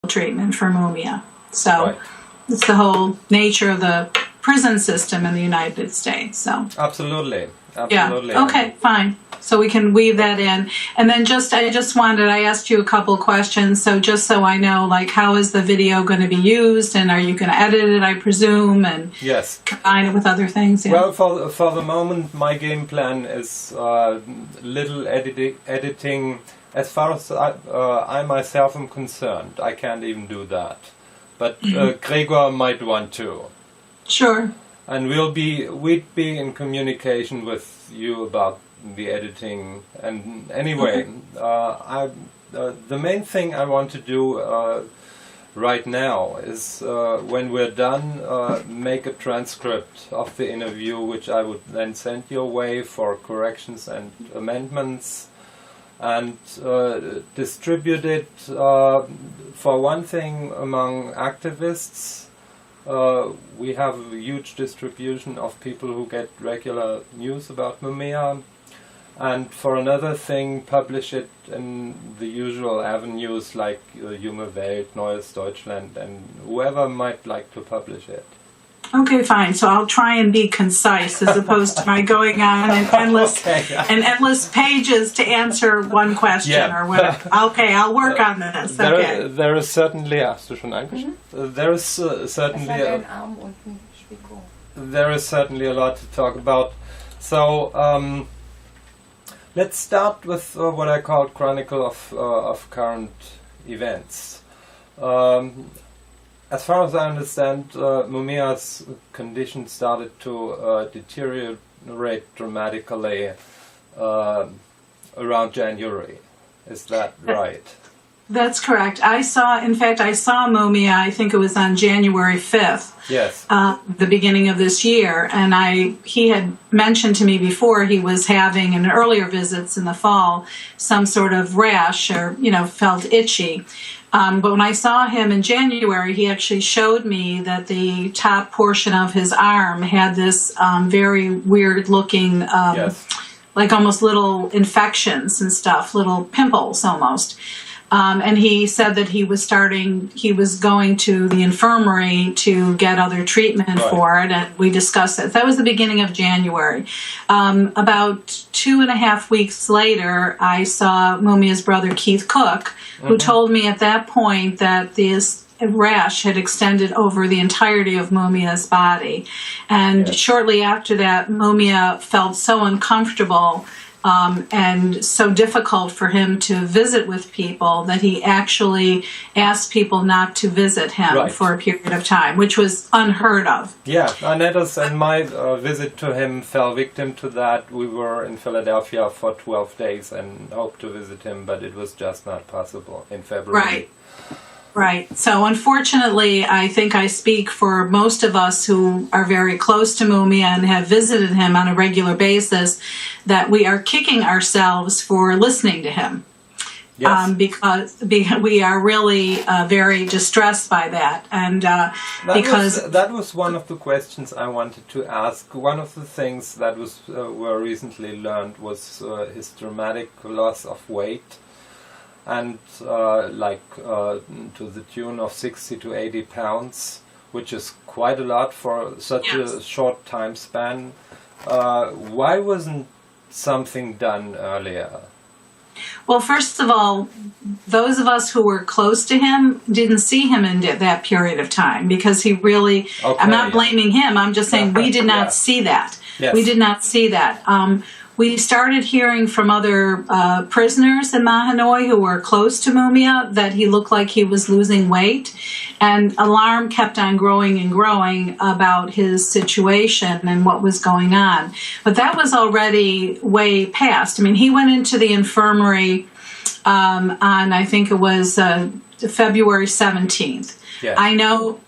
treatment for Mumia. So Right. it's the whole nature of the prison system in the United States. So Absolutely. yeah. Okay, fine. So we can weave that in. And then I asked you a couple questions, so just so I know, like, how is the video going to be used, and are you going to edit it, I presume, and Yes. combine it with other things? Yeah. Well, for the moment, my game plan is little editing. As far as I myself am concerned, I can't even do that. But Gregor might want to. Sure. And we'd be in communication with you about the editing. And anyway, the main thing I want to do right now is when we're done, make a transcript of the interview, which I would then send your way for corrections and amendments, and distribute it for one thing among activists. We have a huge distribution of people who get regular news about Mumia, and for another thing, publish it in the usual avenues like Junge Welt, Neues Deutschland, and whoever might like to publish it. Okay, fine. So I'll try and be concise as opposed to my going on and endless pages to answer one question or whatever. Okay, I'll work on this. Okay. There is certainly. Hast du schon angeschaut? There is certainly a lot to talk about. So let's start with what I call chronicle of current events. As far as I understand, Mumia's condition started to deteriorate dramatically around January. Is that right? That's correct. I saw Mumia, I think it was on January 5th. Yes. The beginning of this year. And he had mentioned to me before he was having, in earlier visits in the fall, some sort of rash or, felt itchy. But when I saw him in January, he actually showed me that the top portion of his arm had this very weird-looking, like almost little infections and stuff, little pimples almost. And he said that he was going to the infirmary to get other treatment for it, and we discussed it. That was the beginning of January. About 2.5 weeks later, I saw Mumia's brother, Keith Cook, who told me at that point that this rash had extended over the entirety of Mumia's body. And shortly after that, Mumia felt so uncomfortable and so difficult for him to visit with people that he actually asked people not to visit him for a period of time, which was unheard of. Yeah, Annette's and my visit to him fell victim to that. We were in Philadelphia for 12 days and hoped to visit him, but it was just not possible in February. Right. So unfortunately, I think I speak for most of us who are very close to Mumia and have visited him on a regular basis, that we are kicking ourselves for listening to him. Yes. Because we are really very distressed by that. And that was one of the questions I wanted to ask. One of the things that were recently learned was his dramatic loss of weight. And to the tune of 60 to 80 pounds, which is quite a lot for such a short time span. Why wasn't something done earlier? Well, first of all, those of us who were close to him didn't see him in that period of time because he really, I'm not blaming him, I'm just saying we did not see that. Yes. We did not see that. We started hearing from other prisoners in Mahanoy who were close to Mumia that he looked like he was losing weight, and alarm kept on growing and growing about his situation and what was going on. But that was already way past. I mean, he went into the infirmary on, I think it was February 17th. Yes. I know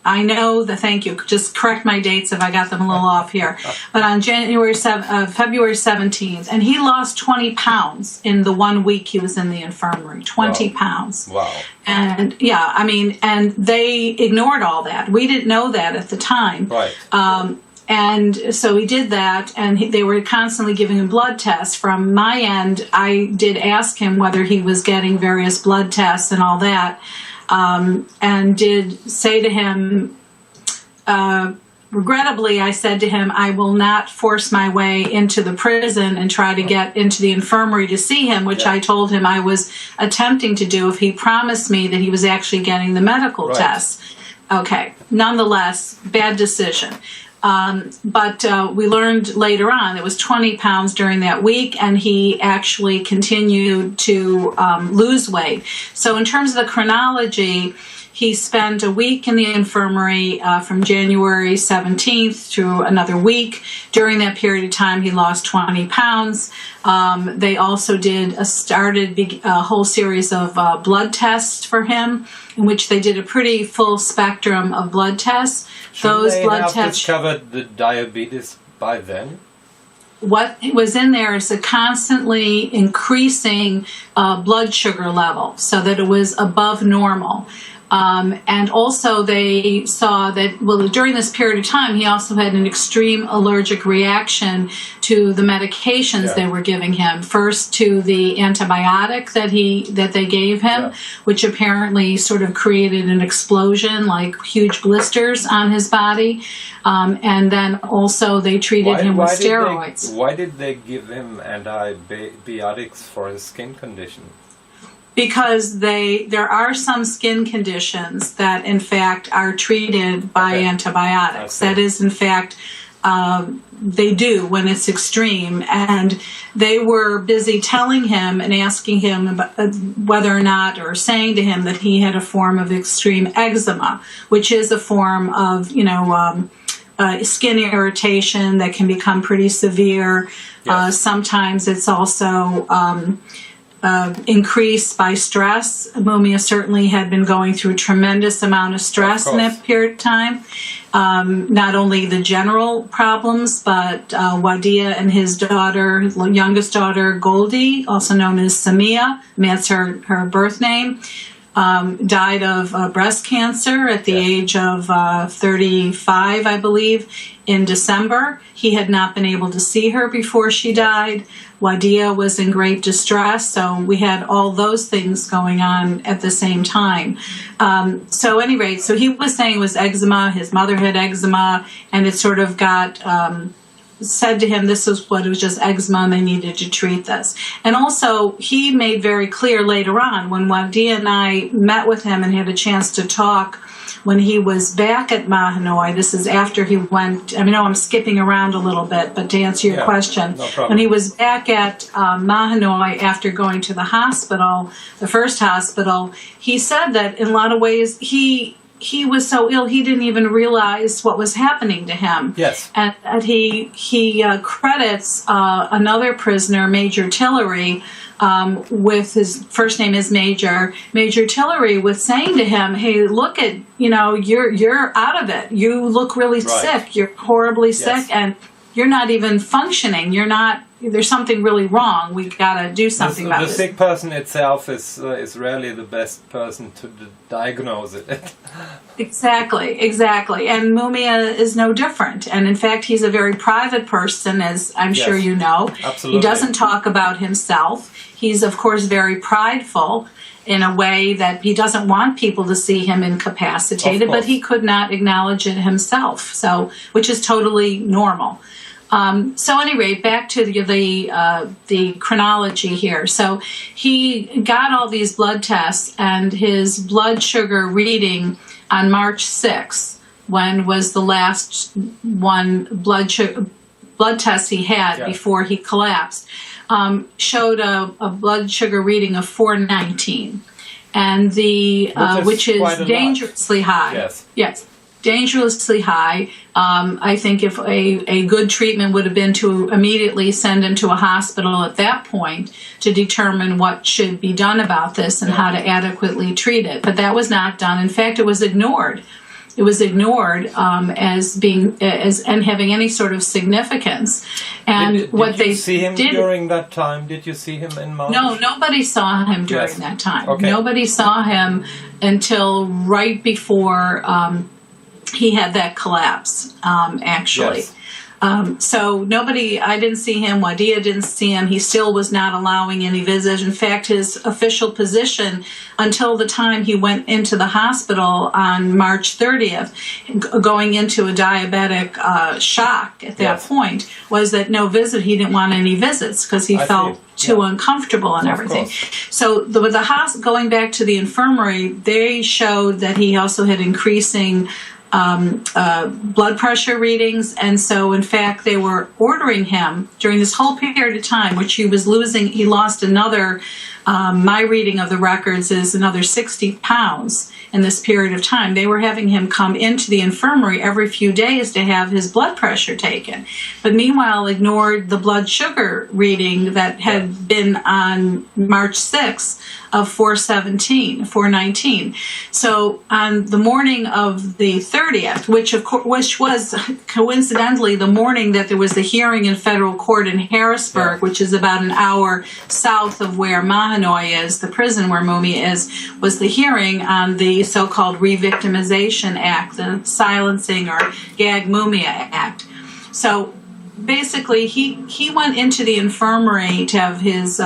thank you. Just correct my dates if I got them a little off here. But on February 17th, and he lost 20 pounds in the 1 week he was in the infirmary. 20 pounds. Wow. And and they ignored all that. We didn't know that at the time. Right. And so he did that, and they were constantly giving him blood tests. From my end, I did ask him whether he was getting various blood tests and all that. and did say to him, regrettably, I said to him, I will not force my way into the prison and try to get into the infirmary to see him, which I told him I was attempting to do if he promised me that he was actually getting the medical tests. Okay, nonetheless, bad decision. But we learned later on it was 20 pounds during that week, and he actually continued to lose weight. So in terms of the chronology, he spent a week in the infirmary from January 17th to another week. During that period of time, he lost 20 pounds. They also started a whole series of blood tests for him, in which they did a pretty full spectrum of blood tests. Those blood tests discovered the diabetes by then. What was in there is a constantly increasing blood sugar level, so that it was above normal. And also they saw that, well, during this period of time, he also had an extreme allergic reaction to the medications they were giving him. First to the antibiotic that they gave him, which apparently sort of created an explosion, like huge blisters on his body. And then also they treated him with steroids. Why did they give him antibiotics for his skin condition? Because there are some skin conditions that, in fact, are treated by antibiotics. That is, in fact, they do when it's extreme. And they were busy telling him and asking him about whether or not, or saying to him that he had a form of extreme eczema, which is a form of, skin irritation that can become pretty severe. Sometimes it's also increased by stress. Mumia certainly had been going through a tremendous amount of stress in that period of time. Not only the general problems, but Wadiya and his daughter, his youngest daughter, Goldie, also known as Samia, that's her birth name, died of breast cancer at the age of 35, I believe, in December. He had not been able to see her before she died. Wadiya was in great distress, so we had all those things going on at the same time. So at any rate, so he was saying it was eczema, his mother had eczema, and it sort of got said to him this was what it was, just eczema, and they needed to treat this. And also, he made very clear later on, when Wadiya and I met with him and had a chance to talk when he was back at Mahanoy, this is after he went, I know I'm skipping around a little bit, but to answer your question, when he was back at Mahanoy after going to the hospital, the first hospital, he said that in a lot of ways he was so ill he didn't even realize what was happening to him. Yes. And he credits another prisoner, Major Tillery, with his first name is Major Tillery, with saying to him, "Hey, look at, you're out of it. You look really sick. You're horribly sick, and you're not even functioning. You're not. There's something really wrong. We got to do something about this." The sick person itself is rarely the best person to diagnose it. Exactly. And Mumia is no different. And in fact, he's a very private person, as I'm sure you know. Absolutely. He doesn't talk about himself. He's, of course, very prideful in a way that he doesn't want people to see him incapacitated, but he could not acknowledge it himself, which is totally normal. So at any rate, back to the chronology here. So he got all these blood tests, and his blood sugar reading on March 6th, when was the last blood test he had before he collapsed, showed a blood sugar reading of 419, and which is dangerously high. Yes. Dangerously high. I think if a good treatment would have been to immediately send him to a hospital at that point to determine what should be done about this and how to adequately treat it. But that was not done. In fact, it was ignored. It was ignored as having any sort of significance. And did you see him during that time? Did you see him in March? No, nobody saw him during that time. Okay. Nobody saw him until right before he had that collapse, actually. So I didn't see him, Wadiya didn't see him. He still was not allowing any visits. In fact, his official position until the time he went into the hospital on March 30th, going into a diabetic shock at that point, was that no visit. He didn't want any visits because he felt too uncomfortable and everything. So with the going back to the infirmary, they showed that he also had increasing blood pressure readings, and so in fact they were ordering him during this whole period of time, which he lost another, my reading of the records is another 60 pounds in this period of time. They were having him come into the infirmary every few days to have his blood pressure taken, but meanwhile ignored the blood sugar reading that had been on March 6th of 419. So on the morning of the 30th, which was coincidentally the morning that there was the hearing in federal court in Harrisburg, which is about an hour south of where Mahanoy is, the prison where Mumia is, was the hearing on the so-called Re-Victimization Act, the Silencing or Gag Mumia Act. So basically he went into the infirmary to have his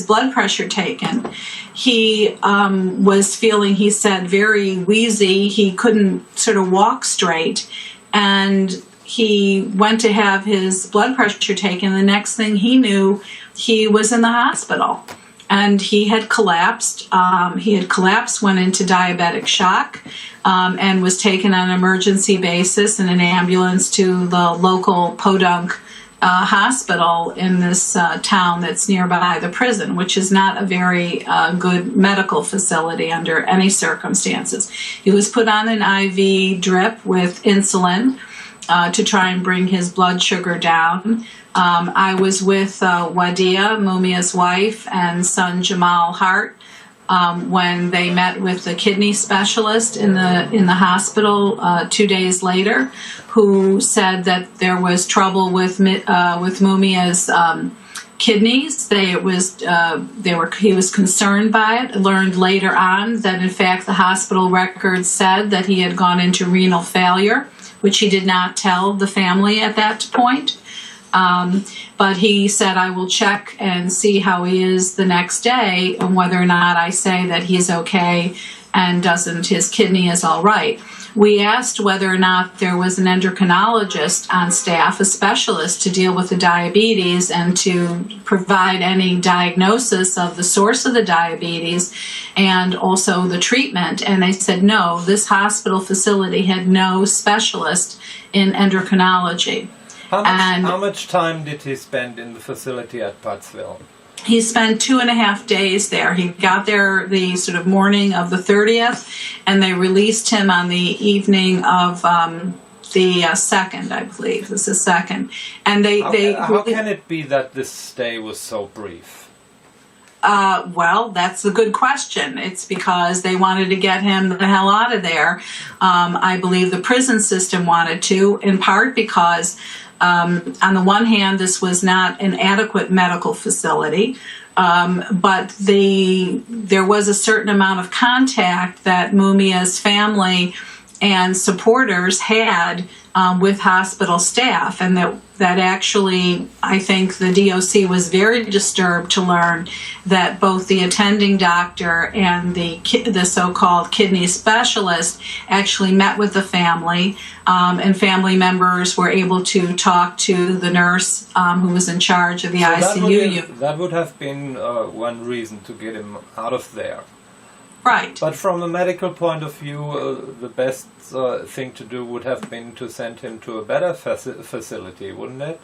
blood pressure taken. He was feeling, he said, very wheezy. He couldn't sort of walk straight. And he went to have his blood pressure taken. The next thing he knew, he was in the hospital. And he had collapsed. Went into diabetic shock, and was taken on an emergency basis in an ambulance to the local Podunk hospital in this town that's nearby the prison, which is not a very good medical facility under any circumstances. He was put on an IV drip with insulin to try and bring his blood sugar down. I was with Wadiya, Mumia's wife, and son Jamal Hart when they met with the kidney specialist in the hospital 2 days later, who said that there was trouble with Mumia's kidneys. He was concerned by it. Learned later on that in fact the hospital records said that he had gone into renal failure, which he did not tell the family at that point. But he said, I will check and see how he is the next day and whether or not I say that he's okay and his kidney is all right. We asked whether or not there was an endocrinologist on staff, a specialist to deal with the diabetes and to provide any diagnosis of the source of the diabetes and also the treatment. And they said, no, this hospital facility had no specialist in endocrinology. How much time did he spend in the facility at Frackville? He spent 2.5 days there. He got there the sort of morning of the 30th, and they released him on the evening of the 2nd, I believe. This is 2nd. And how can it be that this stay was so brief? Well, that's a good question. It's because they wanted to get him the hell out of there. I believe the prison system wanted to, in part because on the one hand, this was not an adequate medical facility, but there was a certain amount of contact that Mumia's family and supporters had with hospital staff, and that actually, I think the DOC was very disturbed to learn that both the attending doctor and the so-called kidney specialist actually met with the family, and family members were able to talk to the nurse who was in charge of the ICU. That would have been one reason to get him out of there. Right. But from a medical point of view, the best thing to do would have been to send him to a better facility, wouldn't it?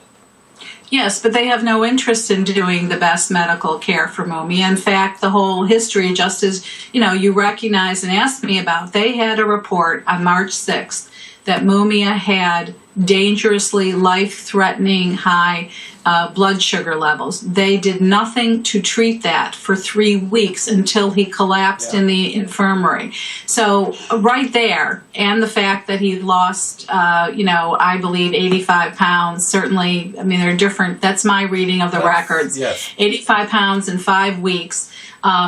Yes, but they have no interest in doing the best medical care for Mumia. In fact, the whole history, just as you recognize and asked me about, they had a report on March 6th that Mumia had dangerously life-threatening high blood sugar levels. They did nothing to treat that for 3 weeks until he collapsed in the infirmary. So right there, and the fact that he lost, I believe 85 pounds, certainly, I mean, they're different. That's my reading of the records. Yes. 85 pounds in 5 weeks.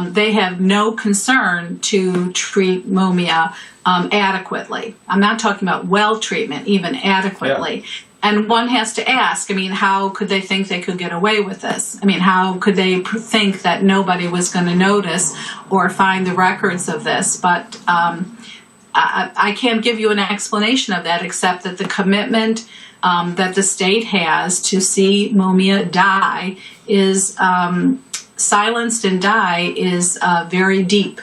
They have no concern to treat Mumia adequately. I'm not talking about well treatment, even adequately. And one has to ask, I mean, how could they think they could get away with this? I mean, how could they think that nobody was going to notice or find the records of this? But I can't give you an explanation of that, except that the commitment that the state has to see Mumia die is silenced and die is very deep.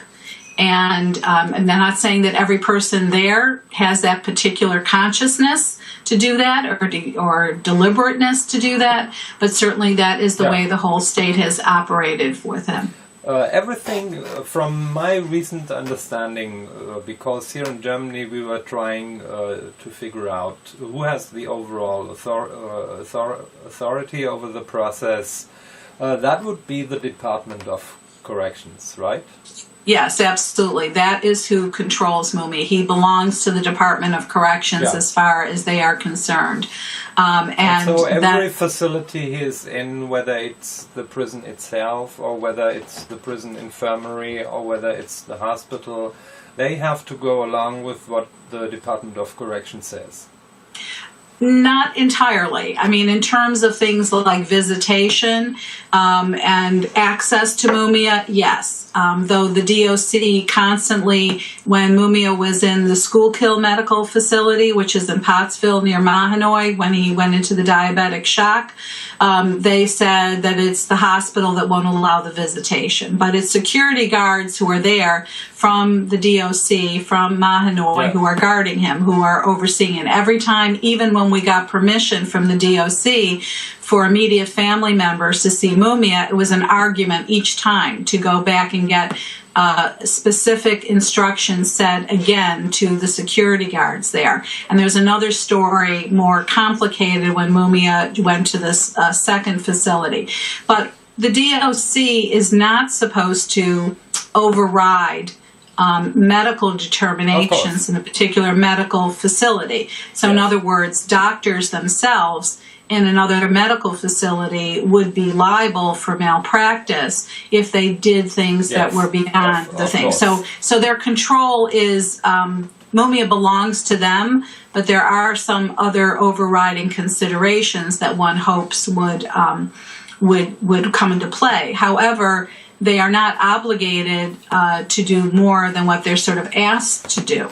And they're not saying that every person there has that particular consciousness to do that or deliberateness to do that, but certainly that is the way the whole state has operated with him. Everything from my recent understanding, because here in Germany we were trying to figure out who has the overall authority over the process, that would be the Department of Corrections, right? Yes, absolutely. That is who controls Mumia. He belongs to the Department of Corrections as far as they are concerned. And so every facility he is in, whether it's the prison itself or whether it's the prison infirmary or whether it's the hospital, they have to go along with what the Department of Corrections says. Not entirely. I mean, in terms of things like visitation and access to Mumia, yes. Though the DOC constantly, when Mumia was in the Schuylkill Medical Facility, which is in Pottsville near Mahanoy, when he went into the diabetic shock, they said that it's the hospital that won't allow the visitation. But it's security guards who are there from the DOC, from Mahanoy, who are guarding him, who are overseeing it. Every time, even when we got permission from the DOC for immediate family members to see Mumia, it was an argument each time to go back and get specific instructions said again to the security guards there. And there's another story, more complicated, when Mumia went to this second facility. But the DOC is not supposed to override medical determinations in a particular medical facility. So in other words, doctors themselves in another medical facility would be liable for malpractice if they did things that were beyond the thing. So their control is, Mumia belongs to them, but there are some other overriding considerations that one hopes would come into play. However, they are not obligated to do more than what they're sort of asked to do.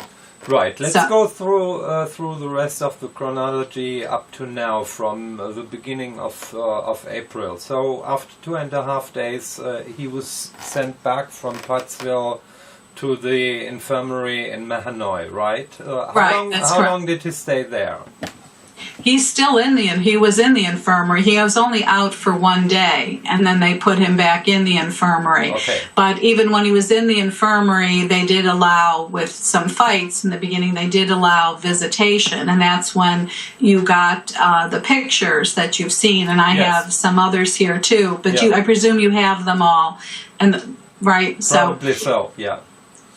Right. Let's go through the rest of the chronology up to now, from the beginning of April. So after 2.5 days, he was sent back from Pottsville to the infirmary in Mahanoy, right? How long did he stay there? He's still he was in the infirmary. He was only out for 1 day, and then they put him back in the infirmary. Okay. But even when he was in the infirmary, they did allow, with some fights in the beginning, they did allow visitation, and that's when you got the pictures that you've seen, and I have some others here too, but I presume you have them all, right? Probably so, yeah.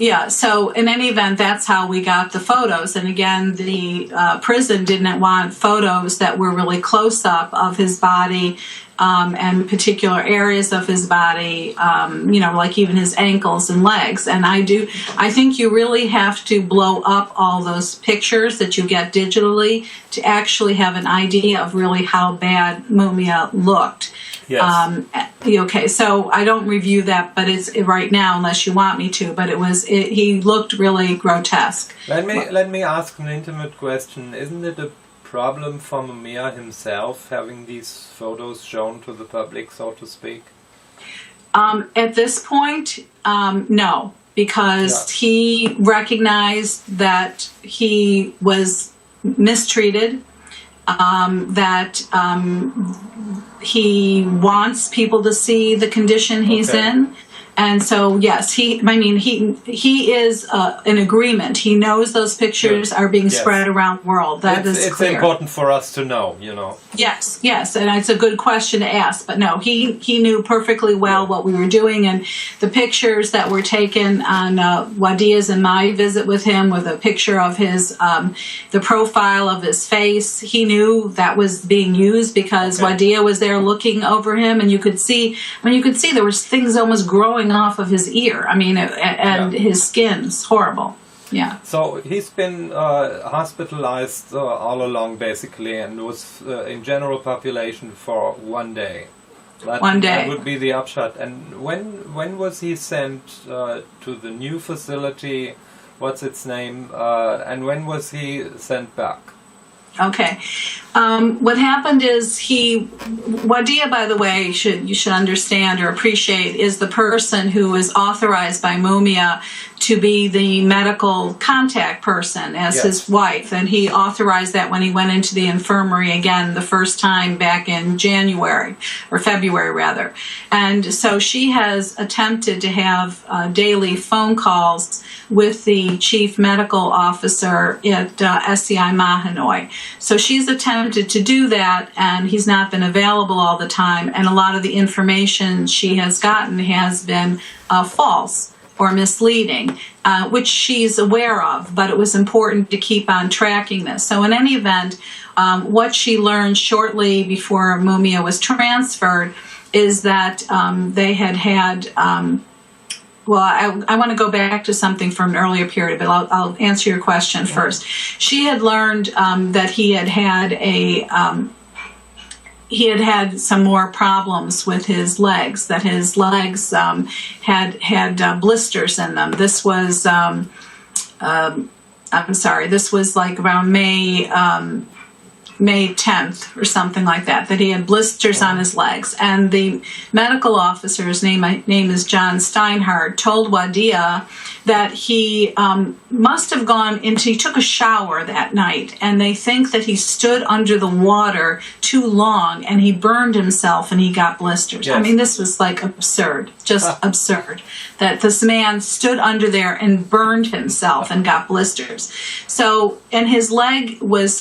Yeah, so in any event, that's how we got the photos. And again, the prison didn't want photos that were really close up of his body and particular areas of his body, like even his ankles and legs. And I think you really have to blow up all those pictures that you get digitally to actually have an idea of really how bad Mumia looked. Yes. Okay, so I don't review that, but it's right now unless you want me to. But he looked really grotesque. Let me ask an intimate question. Isn't it a problem for Mumia himself having these photos shown to the public, so to speak? At this point, no, because he recognized that he was mistreated. That he wants people to see the condition he's in. And so, yes, he is in agreement. He knows those pictures are being spread around the world. It's clear. Important for us to know, Yes, and it's a good question to ask. But no, he knew perfectly well what we were doing. And the pictures that were taken on Wadiya's and my visit with him with a picture of his, the profile of his face, he knew that was being used because Wadiya was there looking over him. And you could see there was things almost growing off of his ear. I mean, and his skin's horrible. Yeah. So he's been hospitalized all along, basically, and was in general population for 1 day. One day. That would be the upshot. And when was he sent to the new facility? What's its name? And when was he sent back? Okay. What happened is Wadiya, by the way, you should understand or appreciate, is the person who is authorized by Mumia to be the medical contact person as Yes. his wife. And he authorized that when he went into the infirmary again the first time back in January, or February rather. And so she has attempted to have daily phone calls with the chief medical officer at SCI Mahanoy. So she's attempted to do that, and he's not been available all the time, and a lot of the information she has gotten has been false or misleading, which she's aware of, but it was important to keep on tracking this. So in any event, what she learned shortly before Mumia was transferred is that they had well, I want to go back to something from an earlier period, but I'll answer your question first. She had learned that he had had some more problems with his legs, that his legs had blisters in them. This was, this was like around May 10th or something like that he had blisters on his legs. And the medical officer's name is John Steinhardt, told Wadiya that he must have he took a shower that night, and they think that he stood under the water too long and he burned himself and he got blisters. Yes. I mean, this was like absurd, just absurd, that this man stood under there and burned himself and got blisters. So, and his leg was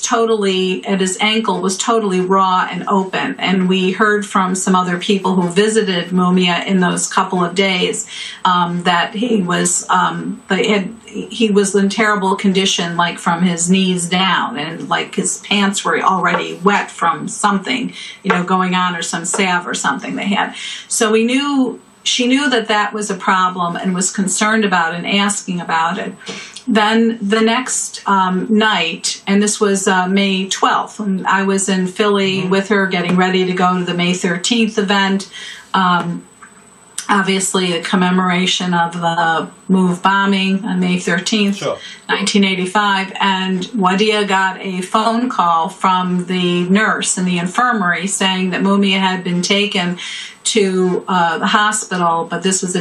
his ankle was totally raw and open. And we heard from some other people who visited Mumia in those couple of days that he was in terrible condition, like from his knees down, and like his pants were already wet from something, going on, or some salve or something they had. So she knew that was a problem and was concerned about it and asking about it. Then the next night, and this was May 12th, and I was in Philly with her getting ready to go to the May 13th event, obviously a commemoration of the MOVE bombing on May 13th, Sure. 1985, and Wadiya got a phone call from the nurse in the infirmary saying that Mumia had been taken to the hospital, but this was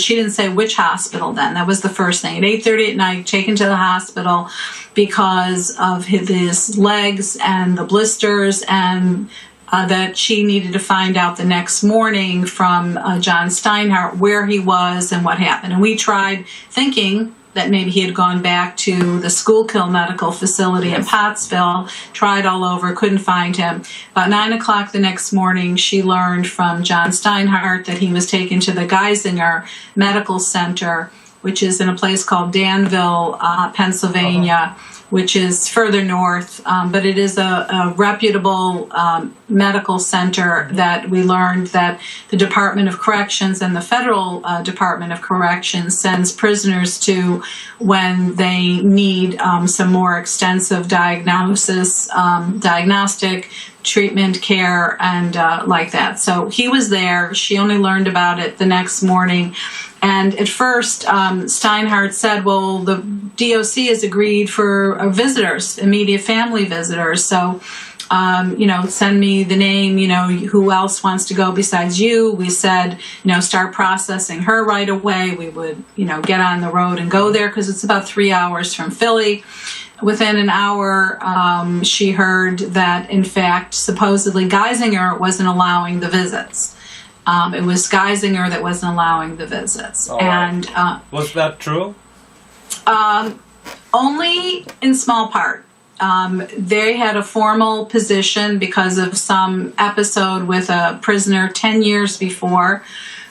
she didn't say which hospital then. That was the first thing. At 8:30 at night, taken to the hospital because of his legs and the blisters, and that she needed to find out the next morning from John Steinhardt where he was and what happened. And we tried thinking that maybe he had gone back to the Schuylkill Medical Facility in Pottsville, tried all over, couldn't find him. About 9 o'clock the next morning, she learned from John Steinhardt that he was taken to the Geisinger Medical Center, which is in a place called Danville, Pennsylvania, which is further north, but it is a reputable medical center that we learned that the Department of Corrections and the Federal Department of Corrections sends prisoners to when they need some more extensive diagnostic treatment care and like that. So he was there. She only learned about it the next morning. And at first, Steinhardt said, well, the DOC has agreed for visitors, immediate family visitors. So, send me the name, who else wants to go besides you. We said, start processing her right away. We would, get on the road and go there because it's about 3 hours from Philly. Within an hour, she heard that, in fact, supposedly Geisinger wasn't allowing the visits. It was Geisinger that wasn't allowing the visits. And was that true? Only in small part. They had a formal position because of some episode with a prisoner 10 years before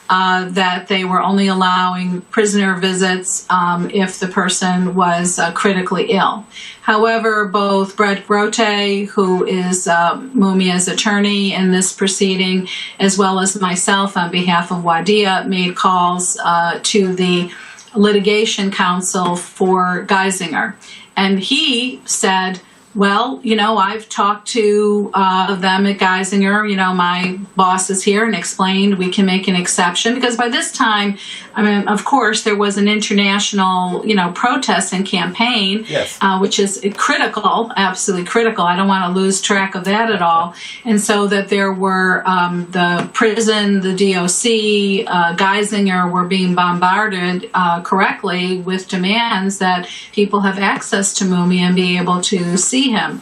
that they were only allowing prisoner visits if the person was critically ill. However, both Brett Grote, who is Mumia's attorney in this proceeding, as well as myself on behalf of Wadiya, made calls to the litigation counsel for Geisinger. And he said, well, I've talked to them at Geisinger, my boss is here, and explained we can make an exception. Because by this time, of course, there was an international, protest and campaign, yes. Which is critical, absolutely critical. I don't want to lose track of that at all. And so that there were the prison, the DOC, Geisinger were being bombarded correctly with demands that people have access to Mumia and be able to see him.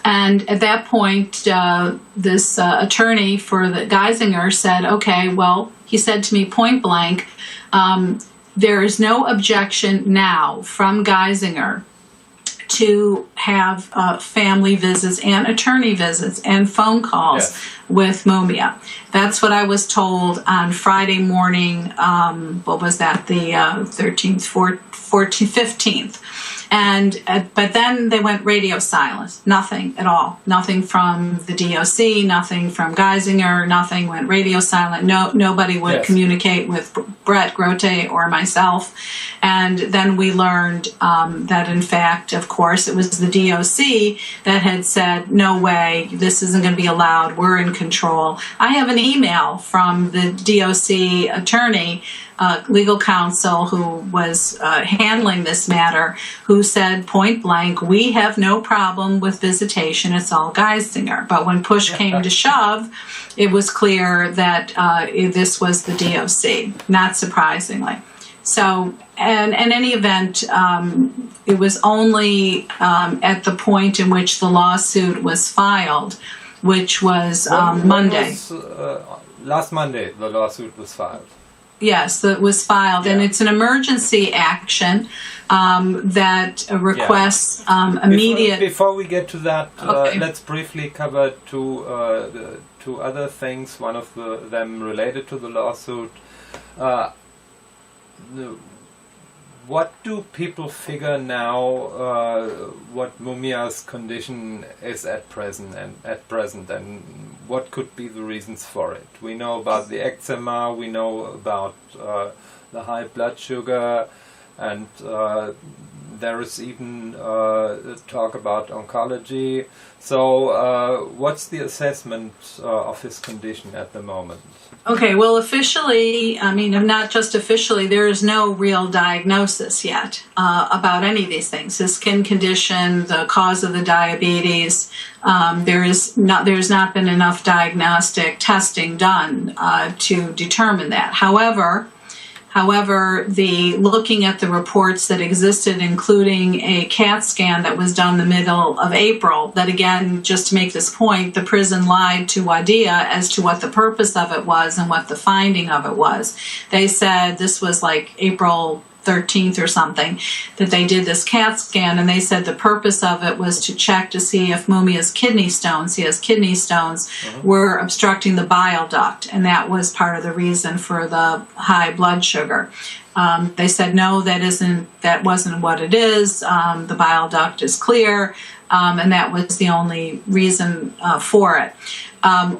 And at that point, this attorney for the Geisinger said, okay, well, he said to me point blank, there is no objection now from Geisinger to have family visits and attorney visits and phone calls yes. with Mumia. That's what I was told on Friday morning, what was that, the 13th, 14th, 15th. And but then they went radio silent. Nothing at all. Nothing from the DOC. Nothing from Geisinger. Nothing went radio silent. Nobody would yes. communicate with Brett Grote or myself. And then we learned that, in fact, of course, it was the DOC that had said, "No way, this isn't going to be allowed. We're in control." I have an email from the DOC attorney, legal counsel who was handling this matter, who said point blank, we have no problem with visitation, it's all Geisinger. But when push came to shove, it was clear that this was the DOC, not surprisingly. So, and in any event, it was only at the point in which the lawsuit was filed, which was Monday. Last Monday, the lawsuit was filed. Yes, it was filed, and it's an emergency action that requests immediate. Before we get to that, okay. Let's briefly cover two other things. One of them related to the lawsuit. What do people figure now? What Mumia's condition is at present, and what could be the reasons for it? We know about the eczema. We know about the high blood sugar, and there is even talk about oncology. So, what's the assessment of his condition at the moment? Okay, well, officially, not just officially, there is no real diagnosis yet about any of these things. His skin condition, the cause of the diabetes, there's not been enough diagnostic testing done to determine that. However, looking at the reports that existed, including a CAT scan that was done the middle of April, that again, just to make this point, the prison lied to Wadiya as to what the purpose of it was and what the finding of it was. They said this was like April 13th or something, that they did this CAT scan, and they said the purpose of it was to check to see if Mumia's kidney stones, he has kidney stones, were obstructing the bile duct, and that was part of the reason for the high blood sugar. They said, no, that wasn't what it is. The bile duct is clear, and that was the only reason for it.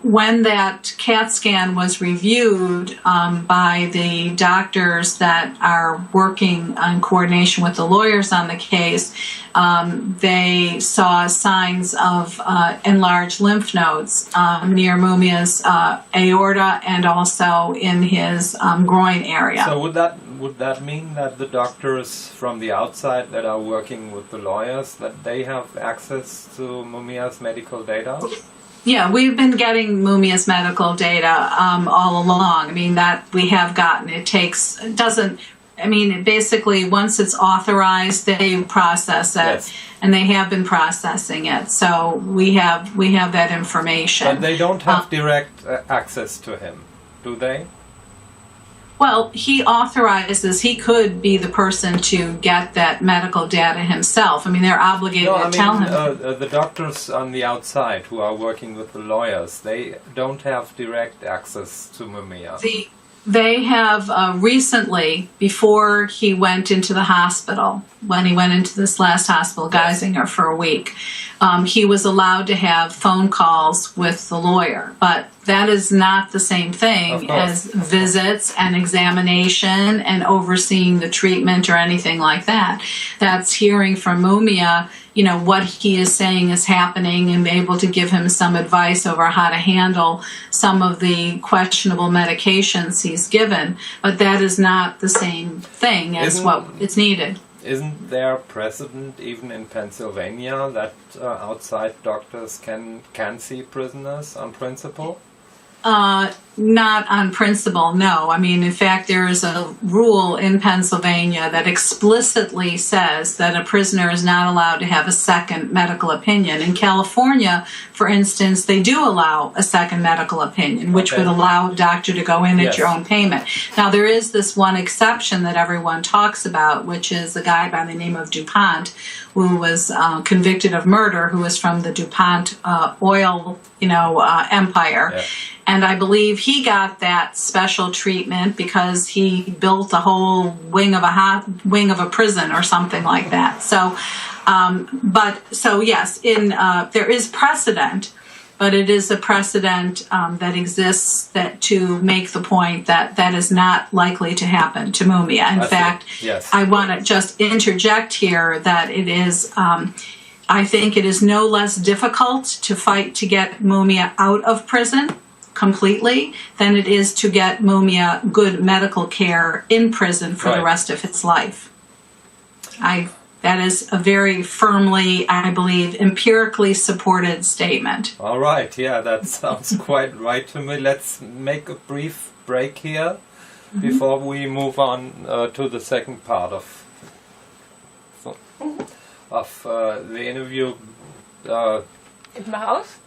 When that CAT scan was reviewed by the doctors that are working in coordination with the lawyers on the case, they saw signs of enlarged lymph nodes near Mumia's aorta and also in his groin area. So would that mean that the doctors from the outside that are working with the lawyers, that they have access to Mumia's medical data? Yeah, we've been getting Mumia's medical data all along. That we have gotten. Basically, once it's authorized, they process it, yes. And they have been processing it. So we have that information. But they don't have direct access to him, do they? Well, he authorizes, he could be the person to get that medical data himself. They're obligated to tell him. The doctors on the outside who are working with the lawyers, they don't have direct access to Mumia. They have recently, before he went into the hospital, when he went into this last hospital, Geisinger, for a week, he was allowed to have phone calls with the lawyer. But that is not the same Of thing course. as visits and examination and overseeing the treatment or anything like that. That's hearing from Mumia, what he is saying is happening and be able to give him some advice over how to handle some of the questionable medications he's given. But that is not the same thing as what is needed. Isn't there precedent even in Pennsylvania that outside doctors can see prisoners on principle? Not on principle, no. I mean, in fact, there is a rule in Pennsylvania that explicitly says that a prisoner is not allowed to have a second medical opinion. In California, for instance, they do allow a second medical opinion, which would allow a doctor to go in at your own payment. Now, there is this one exception that everyone talks about, which is a guy by the name of DuPont, who was convicted of murder, who was from the DuPont oil, empire. Yeah. And I believe he got that special treatment because he built a whole wing of a prison or something like that. So, yes, there is precedent, but it is a precedent that exists to make the point that is not likely to happen to Mumia. In fact, yes. I want to just interject here that it is. I think it is no less difficult to fight to get Mumia out of prison completely than it is to get Mumia good medical care in prison for the rest of his life. That is a very firmly, I believe, empirically supported statement. All right, yeah, that sounds quite right to me. Let's make a brief break here before we move on to the second part of the interview. In my house?